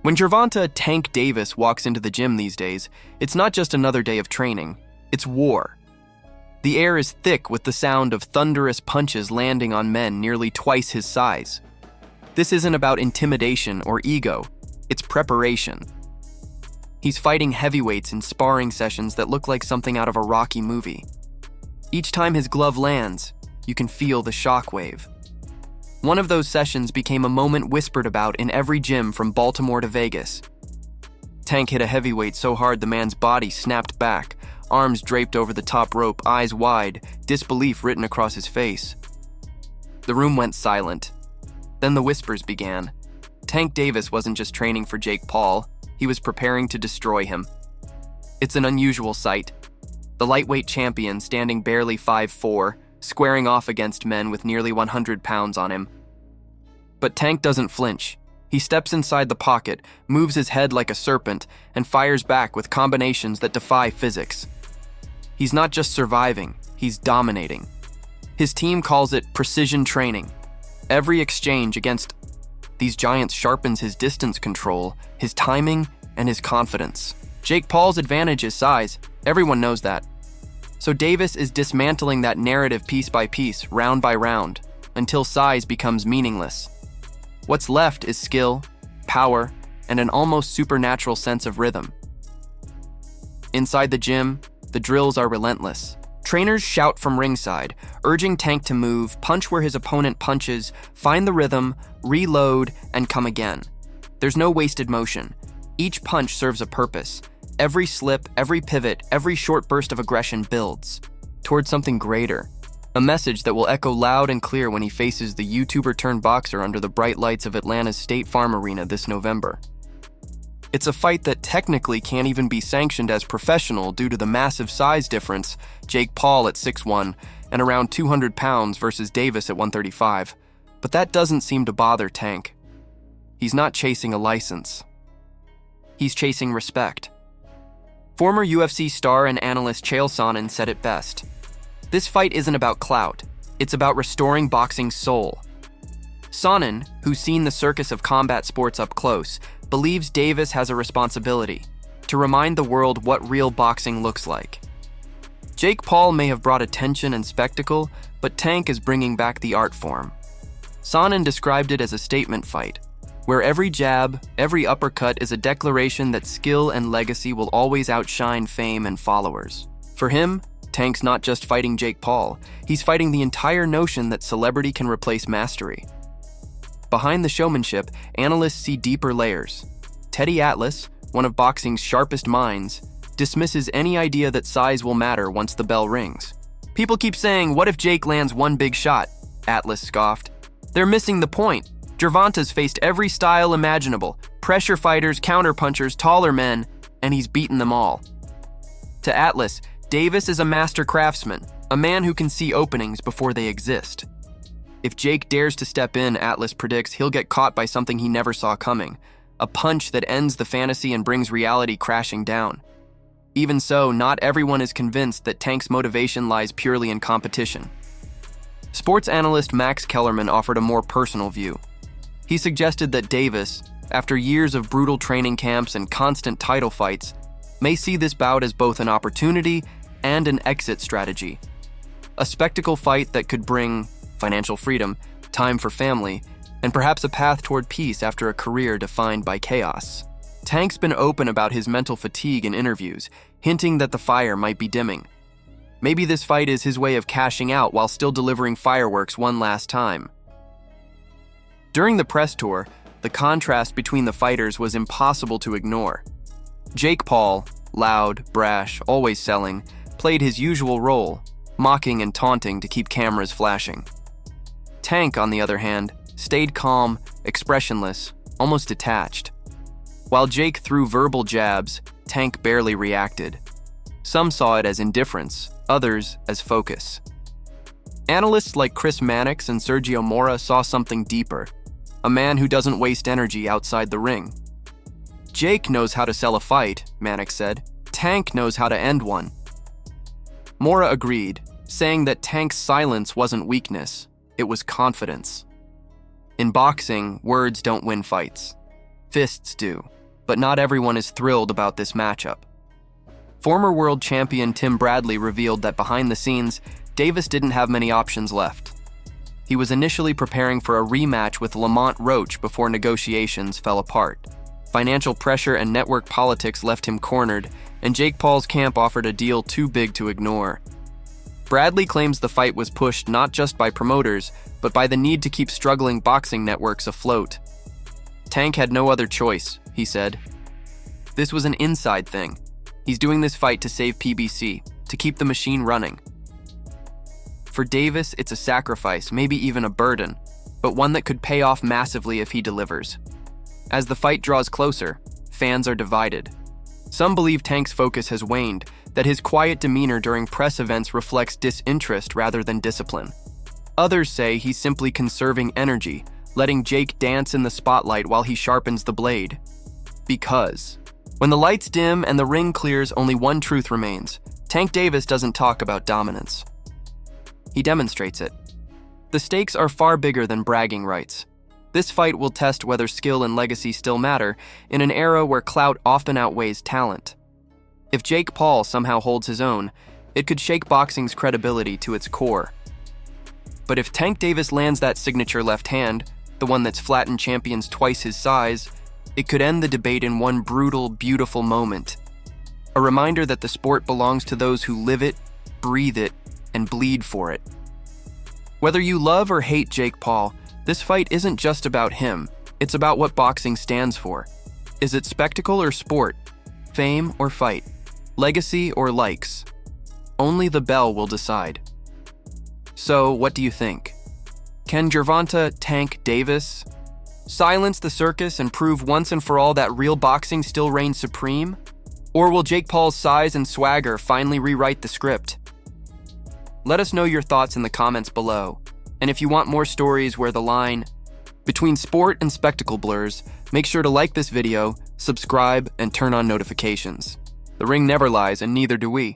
When Gervonta Tank Davis walks into the gym these days, it's not just another day of training, it's war. The air is thick with the sound of thunderous punches landing on men nearly twice his size. This isn't about intimidation or ego, it's preparation. He's fighting heavyweights in sparring sessions that look like something out of a Rocky movie. Each time his glove lands, you can feel the shockwave. One of those sessions became a moment whispered about in every gym from Baltimore to Vegas. Tank hit a heavyweight so hard the man's body snapped back, arms draped over the top rope, eyes wide, disbelief written across his face. The room went silent. Then the whispers began. Tank Davis wasn't just training for Jake Paul, he was preparing to destroy him. It's an unusual sight. The lightweight champion standing barely 5'4", squaring off against men with nearly 100 pounds on him. But Tank doesn't flinch. He steps inside the pocket, moves his head like a serpent, and fires back with combinations that defy physics. He's not just surviving, he's dominating. His team calls it precision training. Every exchange against these giants sharpens his distance control, his timing, and his confidence. Jake Paul's advantage is size, everyone knows that. So Davis is dismantling that narrative piece by piece, round by round, until size becomes meaningless. What's left is skill, power, and an almost supernatural sense of rhythm. Inside the gym, the drills are relentless. Trainers shout from ringside, urging Tank to move, punch where his opponent punches, find the rhythm, reload, and come again. There's no wasted motion. Each punch serves a purpose. Every slip, every pivot, every short burst of aggression builds towards something greater. A message that will echo loud and clear when he faces the YouTuber-turned-boxer under the bright lights of Atlanta's State Farm Arena this November. It's a fight that technically can't even be sanctioned as professional due to the massive size difference, Jake Paul at 6'1" and around 200 pounds versus Davis at 135. But that doesn't seem to bother Tank. He's not chasing a license. He's chasing respect. Former UFC star and analyst Chael Sonnen said it best. This fight isn't about clout, it's about restoring boxing's soul. Sonnen, who's seen the circus of combat sports up close, believes Davis has a responsibility to remind the world what real boxing looks like. Jake Paul may have brought attention and spectacle, but Tank is bringing back the art form. Sonnen described it as a statement fight, where every jab, every uppercut is a declaration that skill and legacy will always outshine fame and followers. For him, Tank's not just fighting Jake Paul, he's fighting the entire notion that celebrity can replace mastery. Behind the showmanship, analysts see deeper layers. Teddy Atlas, one of boxing's sharpest minds, dismisses any idea that size will matter once the bell rings. People keep saying, what if Jake lands one big shot? Atlas scoffed. They're missing the point. Gervonta's faced every style imaginable, pressure fighters, counterpunchers, taller men, and he's beaten them all. To Atlas, Davis is a master craftsman, a man who can see openings before they exist. If Jake dares to step in, Atlas predicts he'll get caught by something he never saw coming, a punch that ends the fantasy and brings reality crashing down. Even so, not everyone is convinced that Tank's motivation lies purely in competition. Sports analyst Max Kellerman offered a more personal view. He suggested that Davis, after years of brutal training camps and constant title fights, may see this bout as both an opportunity and an exit strategy. A spectacle fight that could bring financial freedom, time for family, and perhaps a path toward peace after a career defined by chaos. Tank's been open about his mental fatigue in interviews, hinting that the fire might be dimming. Maybe this fight is his way of cashing out while still delivering fireworks one last time. During the press tour, the contrast between the fighters was impossible to ignore. Jake Paul, loud, brash, always selling, played his usual role, mocking and taunting to keep cameras flashing. Tank, on the other hand, stayed calm, expressionless, almost detached. While Jake threw verbal jabs, Tank barely reacted. Some saw it as indifference, others as focus. Analysts like Chris Mannix and Sergio Mora saw something deeper, a man who doesn't waste energy outside the ring. Jake knows how to sell a fight, Mannix said. Tank knows how to end one. Mora agreed, saying that Tank's silence wasn't weakness, it was confidence. In boxing, words don't win fights. Fists do, but not everyone is thrilled about this matchup. Former world champion Tim Bradley revealed that behind the scenes, Davis didn't have many options left. He was initially preparing for a rematch with Lamont Roach before negotiations fell apart. Financial pressure and network politics left him cornered, and Jake Paul's camp offered a deal too big to ignore. Bradley claims the fight was pushed not just by promoters, but by the need to keep struggling boxing networks afloat. Tank had no other choice, he said. This was an inside thing. He's doing this fight to save PBC, to keep the machine running. For Davis, it's a sacrifice, maybe even a burden, but one that could pay off massively if he delivers. As the fight draws closer, fans are divided. Some believe Tank's focus has waned, that his quiet demeanor during press events reflects disinterest rather than discipline. Others say he's simply conserving energy, letting Jake dance in the spotlight while he sharpens the blade. Because when the lights dim and the ring clears, only one truth remains. Tank Davis doesn't talk about dominance. He demonstrates it. The stakes are far bigger than bragging rights. This fight will test whether skill and legacy still matter in an era where clout often outweighs talent. If Jake Paul somehow holds his own, it could shake boxing's credibility to its core. But if Tank Davis lands that signature left hand, the one that's flattened champions twice his size, it could end the debate in one brutal, beautiful moment. A reminder that the sport belongs to those who live it, breathe it, and bleed for it. Whether you love or hate Jake Paul, this fight isn't just about him, it's about what boxing stands for. Is it spectacle or sport? Fame or fight? Legacy or likes? Only the bell will decide. So, what do you think? Can Gervonta Tank Davis silence the circus and prove once and for all that real boxing still reigns supreme? Or will Jake Paul's size and swagger finally rewrite the script? Let us know your thoughts in the comments below. And if you want more stories where the line between sport and spectacle blurs, make sure to like this video, subscribe, and turn on notifications. The ring never lies, and neither do we.